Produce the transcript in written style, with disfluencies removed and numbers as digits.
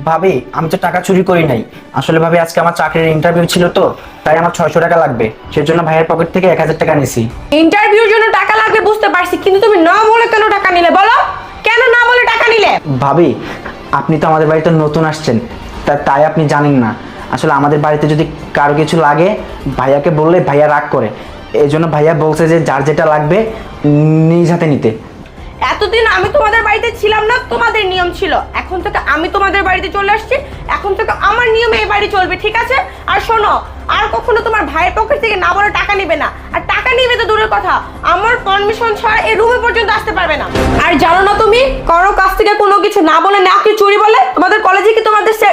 ভাবি আমি তো টাকা চুরি করি নাই। আসলে ভাবি আজকে আমার চাকরির ইন্টারভিউ ছিল তো, তাই আমার 600 টাকা লাগবে, সেজন্য ভাইয়ের পকেট থেকে 1000 টাকা নিছি। ইন্টারভিউর জন্য টাকা লাগবে বুঝতে পারছি, কিন্তু তুমি না বলে কেন টাকা নিলে বলো? কেন না বলে টাকা নিলে? ভাবি আপনি তো আমাদের বাড়িতে নতুন আসছেন, তাই আপনি জানেন না। আসলে আমাদের বাড়িতে যদি কারো কিছু লাগে ভাইয়াকে বললে ভাইয়া রাগ করে, এই জন্য ভাইয়া বলছে যে যার যেটা লাগবে নিজ হাতে নিতে। এতদিন আমি তোমাদের বাড়িতে ছিলাম না, তোমাদের নিয়ম ছিল। এখন থেকে আমি তোমাদের বাড়িতে চলে আসছি, এখন থেকে আমার নিয়মে এই বাড়ি চলবে, ঠিক আছে? আর শোনো, আর কখনো তোমার ভাইয়ের পকেট থেকে না বলে টাকা নিবে না। আর টাকা নিবে তো দূরের কথা, আমার পারমিশন ছাড়া এই রুমে পর্যন্ত আসতে পারবে না। আর জানো না তুমি, কারো কাছ থেকে কোনো কিছু না বলে না কি চুরি বলে? তোমাদের কলেজে কি তোমাদের এসে